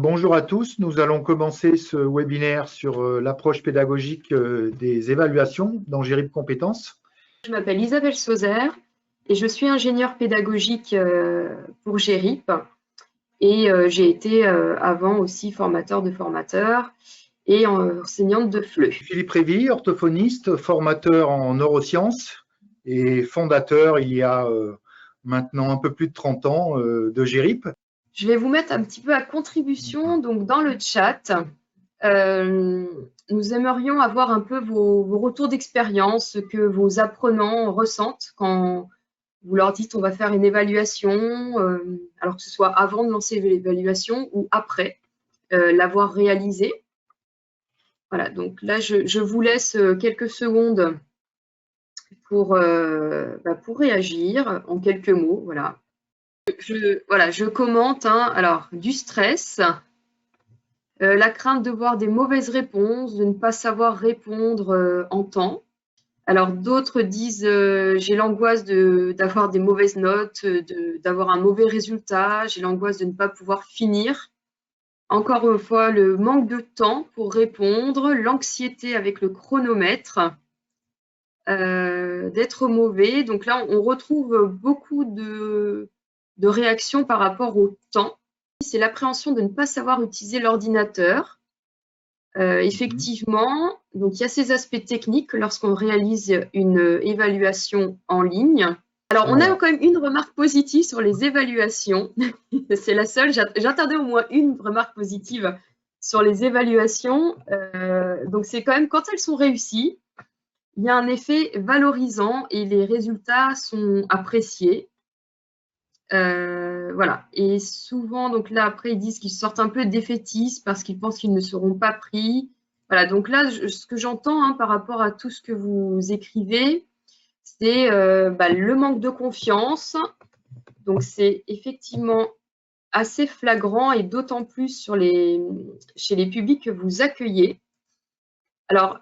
bonjour à tous. Nous allons commencer ce webinaire sur l'approche pédagogique des évaluations dans GERIP Compétences. Je m'appelle Isabelle Sauzer et je suis ingénieure pédagogique pour GERIP et j'ai été avant aussi formateur de formateurs et enseignante de FLE. Philippe Révy, orthophoniste, formateur en neurosciences et fondateur il y a maintenant un peu plus de 30 ans de GERIP. Je vais vous mettre un petit peu à contribution donc dans le chat. Nous aimerions avoir un peu vos retours d'expérience, ce que vos apprenants ressentent quand vous leur dites on va faire une évaluation, alors que ce soit avant de lancer l'évaluation ou après l'avoir réalisée. Voilà, donc là je vous laisse quelques secondes pour réagir en quelques mots. Voilà. Je commente. Alors, du stress, la crainte de voir des mauvaises réponses, de ne pas savoir répondre en temps. Alors, d'autres disent j'ai l'angoisse d'avoir des mauvaises notes, d'avoir un mauvais résultat, j'ai l'angoisse de ne pas pouvoir finir. Encore une fois, le manque de temps pour répondre, l'anxiété avec le chronomètre, d'être mauvais. Donc là, on retrouve beaucoup de réactions par rapport au temps. C'est l'appréhension de ne pas savoir utiliser l'ordinateur. Effectivement, donc il y a ces aspects techniques lorsqu'on réalise une évaluation en ligne. Alors, on a quand même une remarque positive sur les évaluations. C'est la seule. J'attendais au moins une remarque positive sur les évaluations. Donc, c'est quand même quand elles sont réussies, il y a un effet valorisant et les résultats sont appréciés. Voilà. Et souvent, donc là, après, ils disent qu'ils sortent un peu défaitistes parce qu'ils pensent qu'ils ne seront pas pris. Voilà. Donc là, ce que j'entends par rapport à tout ce que vous écrivez, c'est le manque de confiance. Donc, c'est effectivement assez flagrant et d'autant plus chez les publics que vous accueillez. Alors,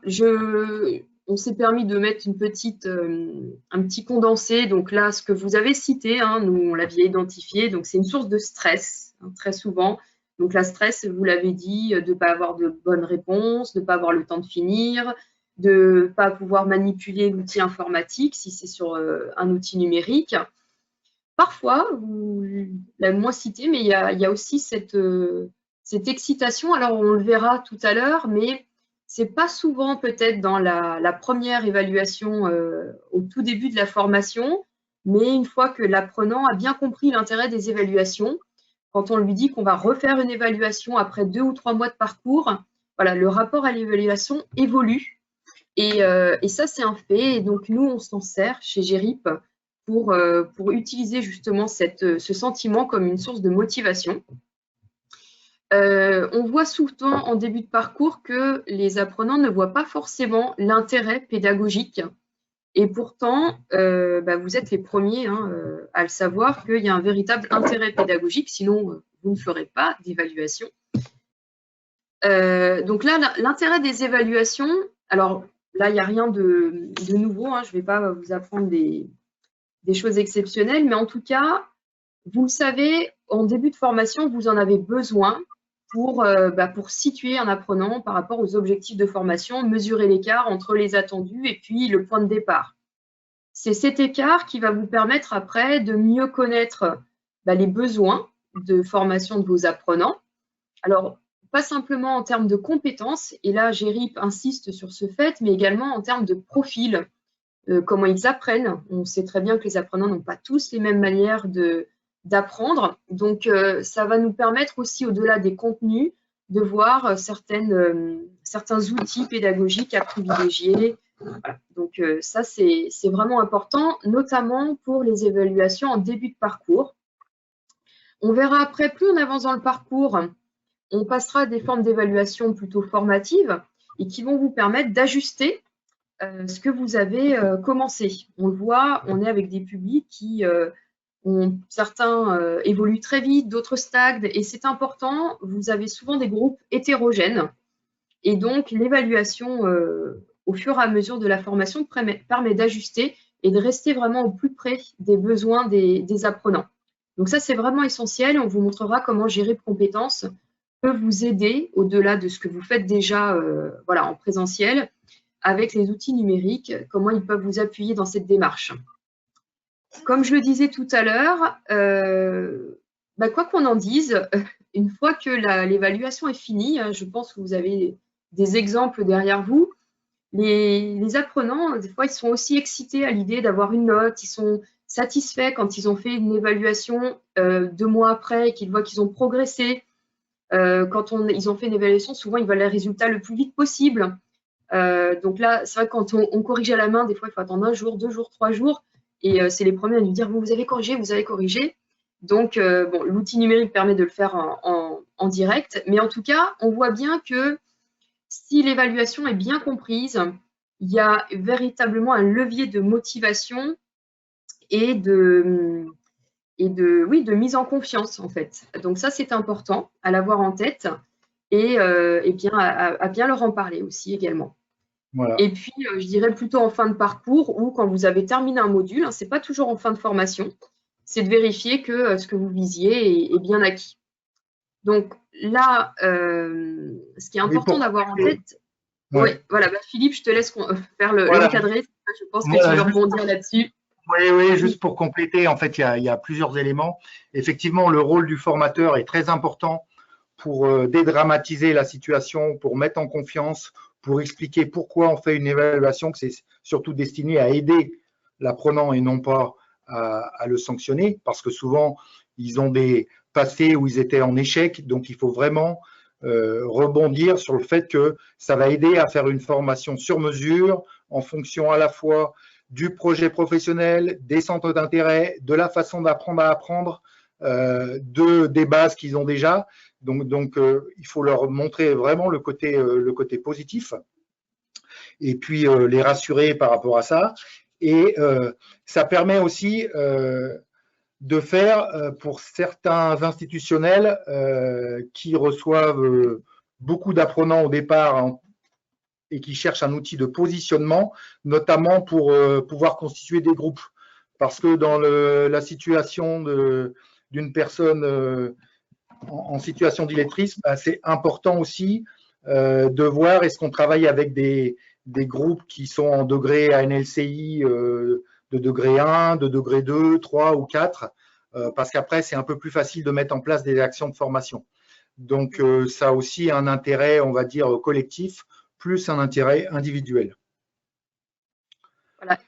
on s'est permis de mettre un petit condensé. Donc là, ce que vous avez cité, nous, on l'avait identifié. Donc, c'est une source de stress, très souvent. Donc, la stress, vous l'avez dit, de ne pas avoir de bonnes réponses, de ne pas avoir le temps de finir, de ne pas pouvoir manipuler l'outil informatique si c'est sur un outil numérique. Parfois, vous l'avez moins cité, mais il y a aussi cette excitation. Alors, on le verra tout à l'heure, mais c'est pas souvent peut-être dans la première évaluation au tout début de la formation, mais une fois que l'apprenant a bien compris l'intérêt des évaluations, quand on lui dit qu'on va refaire une évaluation après 2 ou 3 mois de parcours, voilà, le rapport à l'évaluation évolue. Et ça, c'est un fait. Et donc, nous, on s'en sert chez GERIP pour utiliser justement ce sentiment comme une source de motivation. On voit souvent en début de parcours que les apprenants ne voient pas forcément l'intérêt pédagogique. Et pourtant, vous êtes les premiers à le savoir qu'il y a un véritable intérêt pédagogique, sinon vous ne ferez pas d'évaluation. Donc là, l'intérêt des évaluations, alors là, il n'y a rien de nouveau, je ne vais pas vous apprendre des choses exceptionnelles, mais en tout cas, vous le savez, en début de formation, vous en avez besoin pour situer un apprenant par rapport aux objectifs de formation, mesurer l'écart entre les attendus et puis le point de départ. C'est cet écart qui va vous permettre après de mieux connaître les besoins de formation de vos apprenants. Alors, pas simplement en termes de compétences, et là, GERIP insiste sur ce fait, mais également en termes de profil, comment ils apprennent. On sait très bien que les apprenants n'ont pas tous les mêmes manières d'apprendre. Donc, ça va nous permettre aussi, au-delà des contenus, de voir certains outils pédagogiques à privilégier. Voilà. Donc, ça, c'est vraiment important, notamment pour les évaluations en début de parcours. On verra après, plus on avance dans le parcours, on passera à des formes d'évaluation plutôt formatives et qui vont vous permettre d'ajuster ce que vous avez commencé. On le voit, on est avec des publics qui certains évoluent très vite, d'autres stagnent, et c'est important. Vous avez souvent des groupes hétérogènes, et donc l'évaluation au fur et à mesure de la formation permet d'ajuster et de rester vraiment au plus près des besoins des apprenants. Donc ça, c'est vraiment essentiel. On vous montrera comment GERIP Compétences peut vous aider au-delà de ce que vous faites déjà voilà, en présentiel avec les outils numériques, comment ils peuvent vous appuyer dans cette démarche. Comme je le disais tout à l'heure, quoi qu'on en dise, une fois que l'évaluation est finie, je pense que vous avez des exemples derrière vous, les apprenants, des fois, ils sont aussi excités à l'idée d'avoir une note, ils sont satisfaits quand ils ont fait une évaluation 2 mois après et qu'ils voient qu'ils ont progressé. Quand ils ont fait une évaluation, souvent, ils veulent les résultats le plus vite possible. Donc là, c'est vrai que quand on corrige à la main, des fois, il faut attendre 1 jour, 2 jours, 3 jours. Et c'est les premiers à nous dire, vous avez corrigé, vous avez corrigé. Donc, bon, l'outil numérique permet de le faire en direct. Mais en tout cas, on voit bien que si l'évaluation est bien comprise, il y a véritablement un levier de motivation et de mise en confiance, en fait. Donc ça, c'est important à l'avoir en tête et bien, à bien leur en parler aussi également. Voilà. Et puis, je dirais plutôt en fin de parcours ou quand vous avez terminé un module, hein, ce n'est pas toujours en fin de formation, c'est de vérifier que ce que vous visiez est bien acquis. Donc là, ce qui est important d'avoir en tête, oui, voilà, Philippe, je te laisse faire l'encadré, je pense que tu veux rebondir là-dessus. Oui, juste pour compléter, en fait, il y a plusieurs éléments. Effectivement, le rôle du formateur est très important pour dédramatiser la situation, pour mettre en confiance, pour expliquer pourquoi on fait une évaluation, que c'est surtout destiné à aider l'apprenant et non pas à le sanctionner, parce que souvent, ils ont des passés où ils étaient en échec, donc il faut vraiment rebondir sur le fait que ça va aider à faire une formation sur mesure en fonction à la fois du projet professionnel, des centres d'intérêt, de la façon d'apprendre à apprendre, des bases qu'ils ont déjà. Donc il faut leur montrer vraiment le côté positif et puis les rassurer par rapport à ça. Et ça permet aussi de faire pour certains institutionnels qui reçoivent beaucoup d'apprenants au départ et qui cherchent un outil de positionnement, notamment pour pouvoir constituer des groupes. Parce que dans la situation d'une personne en situation d'illettrisme, c'est important aussi de voir est-ce qu'on travaille avec des groupes qui sont en degré ANLCI de degré 1, de degré 2, 3 ou 4, parce qu'après, c'est un peu plus facile de mettre en place des actions de formation. Donc, ça a aussi un intérêt, on va dire, collectif, plus un intérêt individuel. Voilà,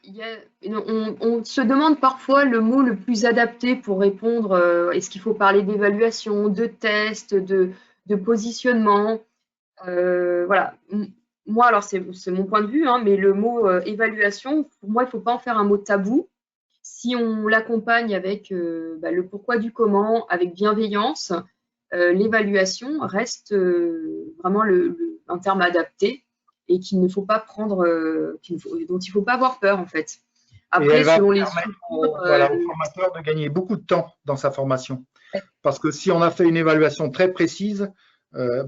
on se demande parfois le mot le plus adapté pour répondre. Est-ce qu'il faut parler d'évaluation, de test, de positionnement? Voilà. Moi, alors c'est mon point de vue, hein, mais le mot évaluation, pour moi, il ne faut pas en faire un mot tabou. Si on l'accompagne avec le pourquoi du comment, avec bienveillance, l'évaluation reste vraiment un terme adapté et qu'il ne faut pas prendre, dont il ne faut pas avoir peur en fait. Après, selon les structures, au formateur de gagner beaucoup de temps dans sa formation. Parce que si on a fait une évaluation très précise,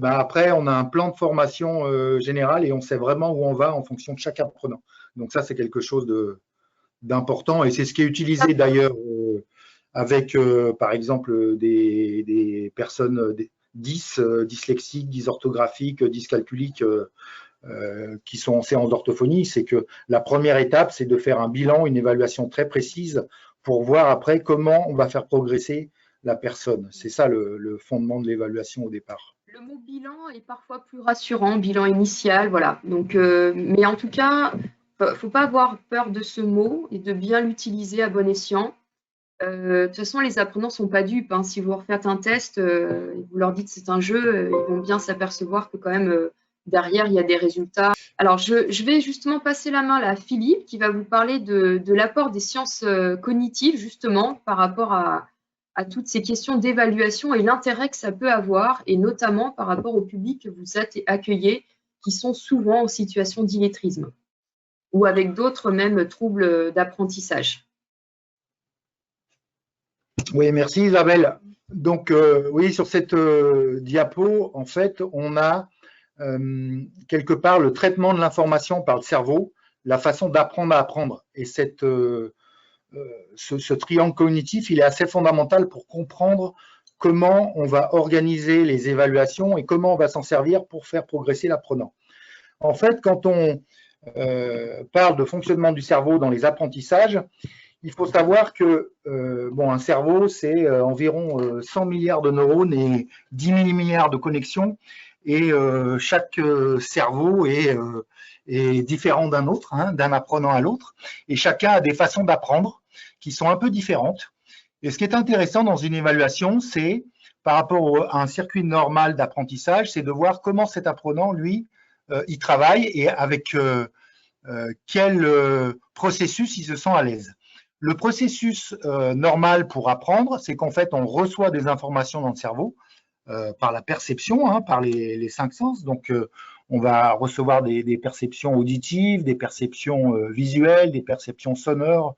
après, on a un plan de formation général et on sait vraiment où on va en fonction de chaque apprenant. Donc ça, c'est quelque chose d'important et c'est ce qui est utilisé d'ailleurs avec, par exemple, des personnes dyslexiques, dysorthographiques, dyscalculiques qui sont en séance d'orthophonie. C'est que la première étape, c'est de faire un bilan, une évaluation très précise pour voir après comment on va faire progresser la personne. C'est ça le fondement de l'évaluation au départ. Le mot bilan est parfois plus rassurant, bilan initial, voilà. Donc, mais en tout cas, il ne faut pas avoir peur de ce mot et de bien l'utiliser à bon escient. De toute façon, les apprenants ne sont pas dupes. Hein. Si vous refaites un test, vous leur dites que c'est un jeu, ils vont bien s'apercevoir que quand même, derrière, il y a des résultats. Alors, je vais justement passer la main là, à Philippe qui va vous parler de l'apport des sciences cognitives, justement, par rapport à toutes ces questions d'évaluation et l'intérêt que ça peut avoir, et notamment par rapport au public que vous accueillez, qui sont souvent en situation d'illettrisme ou avec d'autres même troubles d'apprentissage. Oui, merci Isabelle. Donc, oui, sur cette diapo, en fait, on a quelque part le traitement de l'information par le cerveau, la façon d'apprendre à apprendre. Et ce triangle cognitif, il est assez fondamental pour comprendre comment on va organiser les évaluations et comment on va s'en servir pour faire progresser l'apprenant. En fait, quand on parle de fonctionnement du cerveau dans les apprentissages, il faut savoir que un cerveau, c'est environ 100 milliards de neurones et 10 000 milliards de connexions. Et chaque cerveau est différent d'un autre, hein, d'un apprenant à l'autre. Et chacun a des façons d'apprendre qui sont un peu différentes. Et ce qui est intéressant dans une évaluation, c'est par rapport à un circuit normal d'apprentissage, c'est de voir comment cet apprenant, lui, il travaille et avec quel processus il se sent à l'aise. Le processus normal pour apprendre, c'est qu'en fait, on reçoit des informations dans le cerveau par la perception, hein, par les 5 sens. Donc, on va recevoir des perceptions auditives, des perceptions visuelles, des perceptions sonores,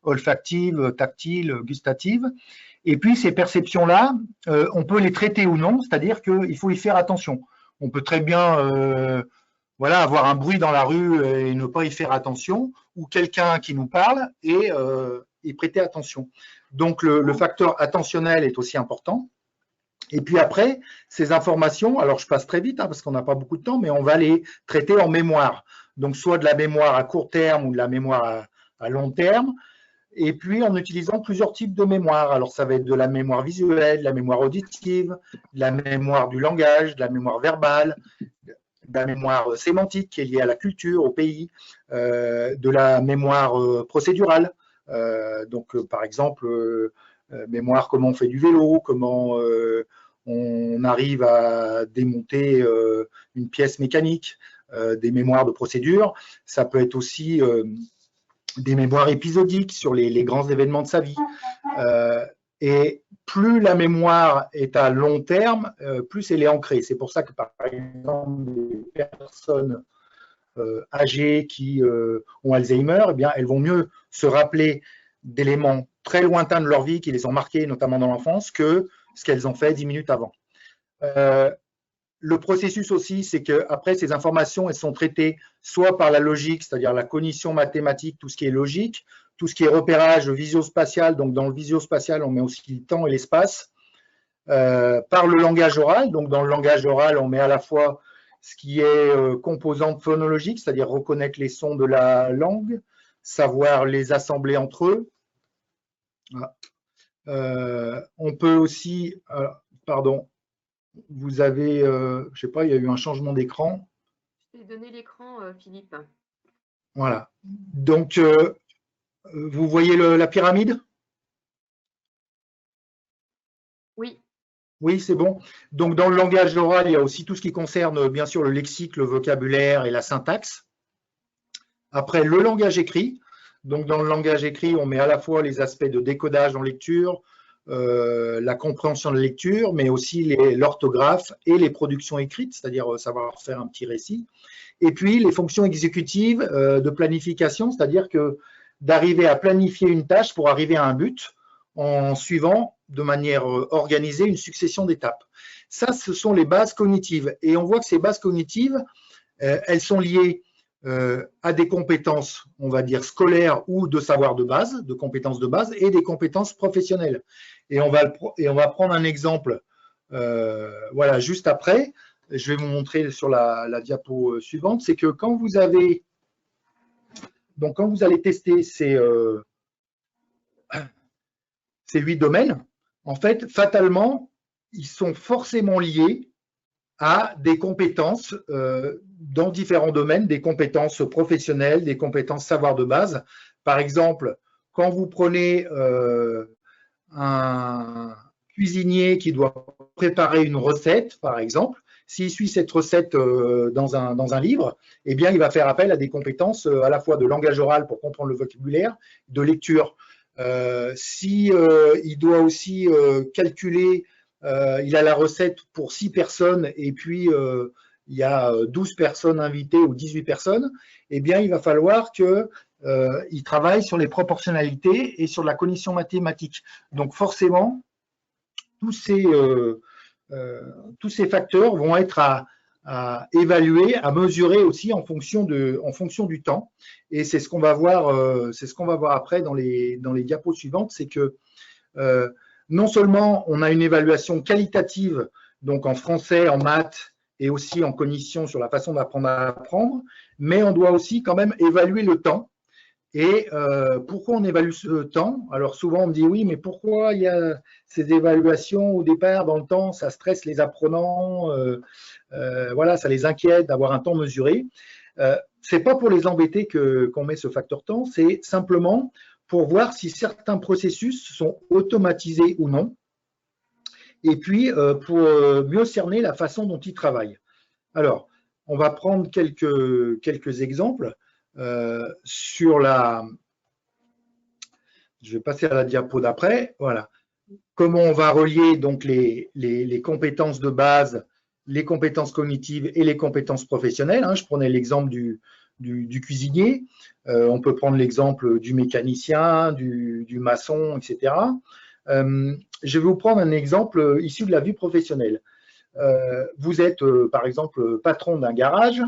olfactives, tactiles, gustatives. Et puis, ces perceptions-là, on peut les traiter ou non, c'est-à-dire qu'il faut y faire attention. On peut très bien avoir un bruit dans la rue et ne pas y faire attention, ou quelqu'un qui nous parle et prêter attention. Donc, le facteur attentionnel est aussi important. Et puis après, ces informations, alors je passe très vite hein, parce qu'on n'a pas beaucoup de temps, mais on va les traiter en mémoire. Donc, soit de la mémoire à court terme ou de la mémoire à long terme. Et puis, en utilisant plusieurs types de mémoire. Alors, ça va être de la mémoire visuelle, de la mémoire auditive, de la mémoire du langage, de la mémoire verbale, de la mémoire sémantique qui est liée à la culture, au pays, de la mémoire procédurale. Par exemple, mémoire comment on fait du vélo, comment on arrive à démonter une pièce mécanique, des mémoires de procédure. Ça peut être aussi des mémoires épisodiques sur les grands événements de sa vie. Et plus la mémoire est à long terme, plus elle est ancrée. C'est pour ça que, par exemple, les personnes âgées qui ont Alzheimer, eh bien, elles vont mieux se rappeler d'éléments très lointains de leur vie qui les ont marqués, notamment dans l'enfance, que ce qu'elles ont fait 10 minutes avant. Le processus aussi, c'est qu'après, ces informations, elles sont traitées soit par la logique, c'est-à-dire la cognition mathématique, tout ce qui est logique, tout ce qui est repérage visio-spatial. Donc, dans le visio-spatial, on met aussi le temps et l'espace. Par le langage oral. Donc, dans le langage oral, on met à la fois ce qui est composante phonologique, c'est-à-dire reconnaître les sons de la langue, savoir les assembler entre eux. On peut aussi, pardon, vous avez, je ne sais pas, il y a eu un changement d'écran. Je t'ai donné l'écran, Philippe. Voilà. Donc, vous voyez la pyramide? Oui. Oui, c'est bon. Donc, dans le langage oral, il y a aussi tout ce qui concerne, bien sûr, le lexique, le vocabulaire et la syntaxe. Après, le langage écrit. Donc, dans le langage écrit, on met à la fois les aspects de décodage en lecture, la compréhension de la lecture, mais aussi l'orthographe et les productions écrites, c'est-à-dire savoir faire un petit récit. Et puis, les fonctions exécutives de planification, c'est-à-dire que d'arriver à planifier une tâche pour arriver à un but en suivant de manière organisée une succession d'étapes. Ça, ce sont les bases cognitives. Et on voit que ces bases cognitives, elles sont liées à des compétences, on va dire, scolaires ou de savoir de base, de compétences de base, et des compétences professionnelles. Et on va prendre un exemple, voilà, juste après. Je vais vous montrer sur la diapo suivante, c'est que quand vous allez tester ces 8 domaines, en fait, fatalement, ils sont forcément liés à des compétences dans différents domaines, des compétences professionnelles, des compétences savoir de base. Par exemple, quand vous prenez un cuisinier qui doit préparer une recette, par exemple, s'il suit cette recette dans un livre, eh bien, il va faire appel à des compétences à la fois de langage oral pour comprendre le vocabulaire, de lecture. Il doit aussi calculer, il a la recette pour 6 personnes et puis il y a 12 personnes invitées ou 18 personnes, eh bien, il va falloir qu'il travaille sur les proportionnalités et sur la cognition mathématique. Donc, forcément, tous ces facteurs vont être à évaluer, à mesurer aussi en fonction du temps. Et c'est ce qu'on va voir, après dans les diapos suivantes, c'est que non seulement on a une évaluation qualitative, donc en français, en maths et aussi en cognition sur la façon d'apprendre à apprendre, mais on doit aussi quand même évaluer le temps. Et pourquoi on évalue ce temps? Alors souvent on me dit oui, mais pourquoi il y a ces évaluations au départ dans le temps? Ça stresse les apprenants, voilà, ça les inquiète d'avoir un temps mesuré. C'est pas pour les embêter qu'on met ce facteur temps, c'est simplement pour voir si certains processus sont automatisés ou non, et puis pour mieux cerner la façon dont ils travaillent. Alors, on va prendre quelques exemples. Sur la, je vais passer à la diapo d'après. Voilà. Comment on va relier donc les compétences de base, les compétences cognitives et les compétences professionnelles. Je prenais l'exemple du cuisinier. On peut prendre l'exemple du mécanicien, du maçon, etc. Je vais vous prendre un exemple issu de la vie professionnelle. Vous êtes, par exemple, patron d'un garage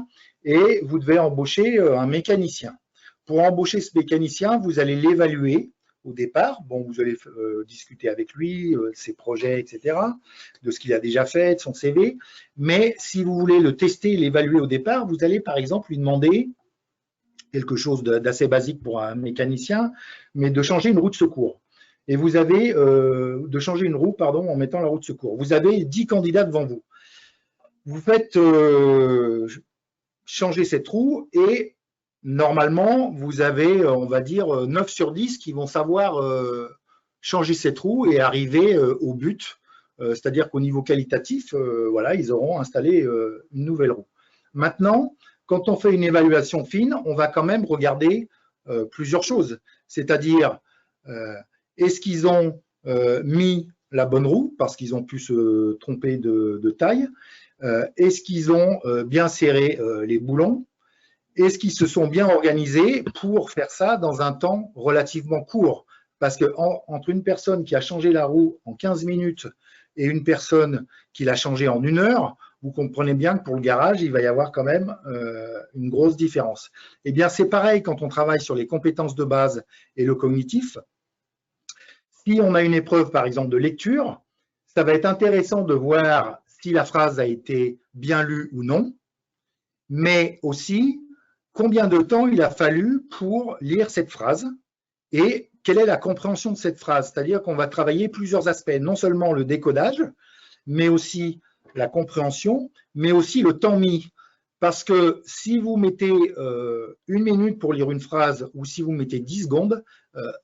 et vous devez embaucher un mécanicien. Pour embaucher ce mécanicien, vous allez l'évaluer au départ. Bon, vous allez discuter avec lui, ses projets, etc., de ce qu'il a déjà fait, de son CV. Mais si vous voulez le tester, l'évaluer au départ, vous allez, par exemple, lui demander quelque chose d'assez basique pour un mécanicien, mais de changer une roue de secours. Et vous avez, de changer une roue, pardon, en mettant la roue de secours. Vous avez 10 candidats devant vous. Vous faites changer cette roue et normalement, vous avez, on va dire, 9 sur 10 qui vont savoir changer cette roue et arriver au but. C'est-à-dire qu'au niveau qualitatif, voilà, ils auront installé une nouvelle roue. Maintenant, quand on fait une évaluation fine, on va quand même regarder plusieurs choses. C'est-à-dire, est-ce qu'ils ont mis la bonne roue parce qu'ils ont pu se tromper de taille? Est-ce qu'ils ont bien serré les boulons? Est-ce qu'ils se sont bien organisés pour faire ça dans un temps relativement court? Parce que entre une personne qui a changé la roue en 15 minutes et une personne qui l'a changée en 1 heure, vous comprenez bien que pour le garage, il va y avoir quand même une grosse différence. Eh bien, c'est pareil quand on travaille sur les compétences de base et le cognitif. Si on a une épreuve, par exemple, de lecture, ça va être intéressant de voir si la phrase a été bien lue ou non, mais aussi combien de temps il a fallu pour lire cette phrase et quelle est la compréhension de cette phrase. C'est-à-dire qu'on va travailler plusieurs aspects, non seulement le décodage, mais aussi la compréhension, mais aussi le temps mis. Parce que si vous mettez 1 minute pour lire une phrase ou si vous mettez 10 secondes,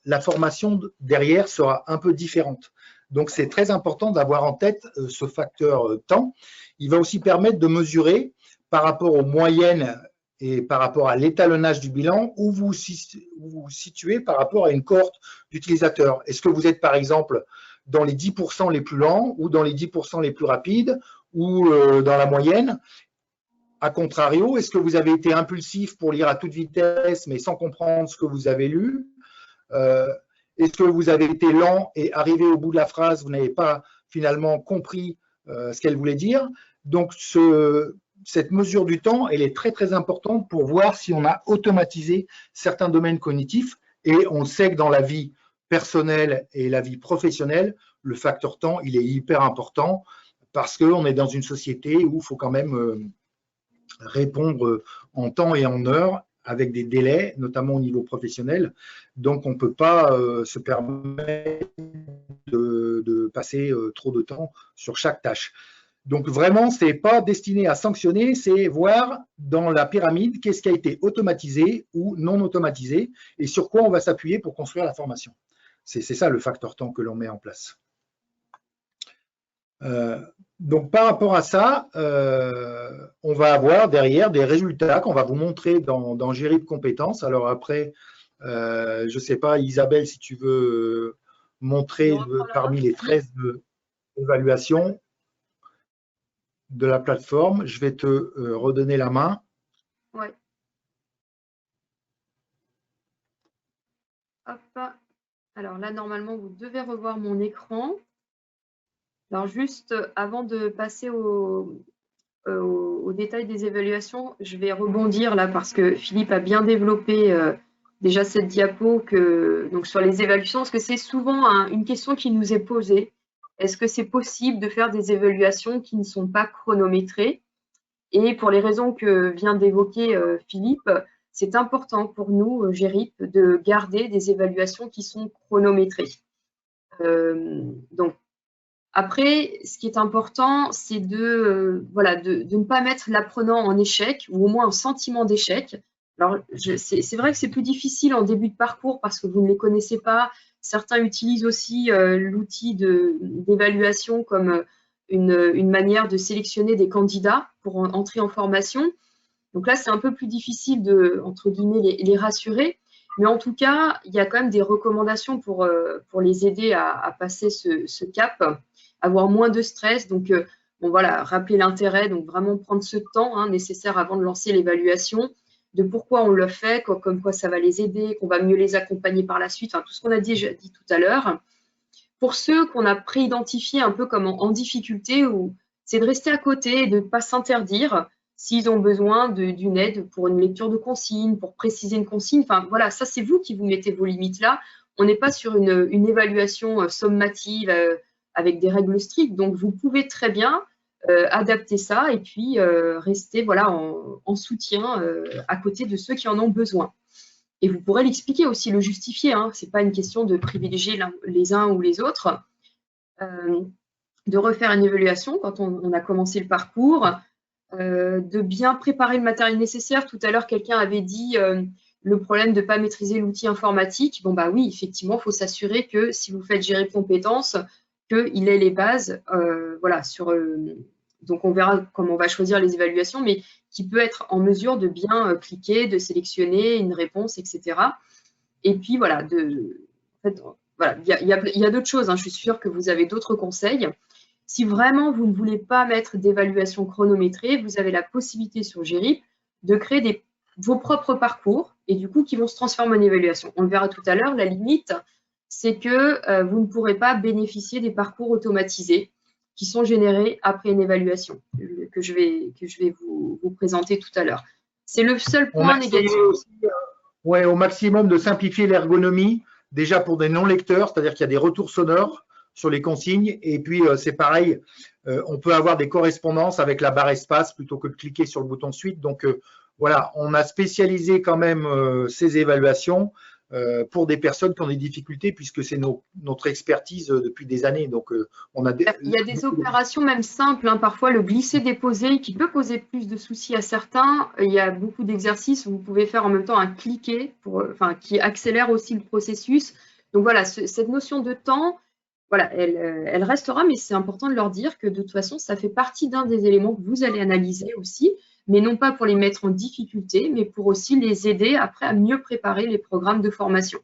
la formation derrière sera un peu différente. Donc, c'est très important d'avoir en tête ce facteur temps. Il va aussi permettre de mesurer par rapport aux moyennes et par rapport à l'étalonnage du bilan où vous vous situez par rapport à une cohorte d'utilisateurs. Est-ce que vous êtes, par exemple, dans les 10% les plus lents ou dans les 10% les plus rapides ou dans la moyenne? A contrario, est-ce que vous avez été impulsif pour lire à toute vitesse mais sans comprendre ce que vous avez lu? Est-ce que vous avez été lent et arrivé au bout de la phrase, vous n'avez pas finalement compris ce qu'elle voulait dire? Donc, cette mesure du temps, elle est très très importante pour voir si on a automatisé certains domaines cognitifs. Et on sait que dans la vie personnelle et la vie professionnelle, le facteur temps, il est hyper important parce qu'on est dans une société où il faut quand même répondre en temps et en heure avec des délais, notamment au niveau professionnel. Donc, on ne peut pas se permettre de passer trop de temps sur chaque tâche. Donc, vraiment, ce n'est pas destiné à sanctionner, c'est voir dans la pyramide qu'est-ce qui a été automatisé ou non automatisé et sur quoi on va s'appuyer pour construire la formation. C'est ça le facteur temps que l'on met en place. Donc, par rapport à ça, on va avoir derrière des résultats qu'on va vous montrer dans Gérer de compétences. Alors après, je ne sais pas, Isabelle, si tu veux montrer parmi les 13 évaluations de la plateforme, je vais te redonner la main. Oui. Hop. Alors là, normalement, vous devez revoir mon écran. Alors juste avant de passer au détail des évaluations, je vais rebondir là parce que Philippe a bien développé déjà cette diapo donc sur les évaluations, parce que c'est souvent une question qui nous est posée. est-ce que c'est possible de faire des évaluations qui ne sont pas chronométrées? Et pour les raisons que vient d'évoquer Philippe, c'est important pour nous, GERIP, de garder des évaluations qui sont chronométrées. Donc, après, ce qui est important, c'est de ne pas mettre l'apprenant en échec, ou au moins un sentiment d'échec. Alors, c'est vrai que c'est plus difficile en début de parcours parce que vous ne les connaissez pas. Certains utilisent aussi l'outil d'évaluation comme une manière de sélectionner des candidats pour entrer en formation. Donc là, c'est un peu plus difficile de, entre guillemets, les rassurer. Mais en tout cas, il y a quand même des recommandations pour les aider à passer ce cap, avoir moins de stress. Donc, bon, voilà, rappeler l'intérêt, donc vraiment prendre ce temps nécessaire avant de lancer l'évaluation, de pourquoi on le fait, comme quoi ça va les aider, qu'on va mieux les accompagner par la suite, tout ce qu'on a dit tout à l'heure. Pour ceux qu'on a pré-identifiés un peu comme en difficulté, c'est de rester à côté et de ne pas s'interdire s'ils ont besoin d'une aide pour une lecture de consigne, pour préciser une consigne. Enfin, voilà, ça, c'est vous qui vous mettez vos limites là. On n'est pas sur une évaluation sommative avec des règles strictes. Donc, vous pouvez très bien adapter ça et puis rester voilà, en soutien à côté de ceux qui en ont besoin. Et vous pourrez l'expliquer aussi, le justifier. Ce n'est pas une question de privilégier les uns ou les autres. De refaire une évaluation quand on a commencé le parcours, de bien préparer le matériel nécessaire. Tout à l'heure, quelqu'un avait dit le problème de ne pas maîtriser l'outil informatique. Bon, bah oui, effectivement, il faut s'assurer que si vous faites gérer compétences, qu'il ait les bases, voilà, donc on verra comment on va choisir les évaluations, mais qui peut être en mesure de bien cliquer, de sélectionner une réponse, etc. Et puis voilà, voilà, il y a d'autres choses. Je suis sûre que vous avez d'autres conseils. Si vraiment vous ne voulez pas mettre d'évaluation chronométrée, vous avez la possibilité sur GERIP de créer vos propres parcours et du coup qui vont se transformer en évaluation. On le verra tout à l'heure, la limite, c'est que vous ne pourrez pas bénéficier des parcours automatisés qui sont générés après une évaluation que je vais vous présenter tout à l'heure. C'est le seul point négatif. Ouais, au maximum de simplifier l'ergonomie, déjà pour des non-lecteurs, c'est-à-dire qu'il y a des retours sonores sur les consignes. Et puis, c'est pareil, on peut avoir des correspondances avec la barre espace plutôt que de cliquer sur le bouton suite. Donc, voilà, on a spécialisé quand même ces évaluations pour des personnes qui ont des difficultés puisque c'est notre expertise depuis des années. Donc, il y a des opérations même simples, parfois le glisser-déposer qui peut poser plus de soucis à certains. Il y a beaucoup d'exercices où vous pouvez faire en même temps un cliquer qui accélère aussi le processus. Donc voilà, cette notion de temps, voilà, elle restera, mais c'est important de leur dire que de toute façon, ça fait partie d'un des éléments que vous allez analyser aussi, mais non pas pour les mettre en difficulté, mais pour aussi les aider après à mieux préparer les programmes de formation.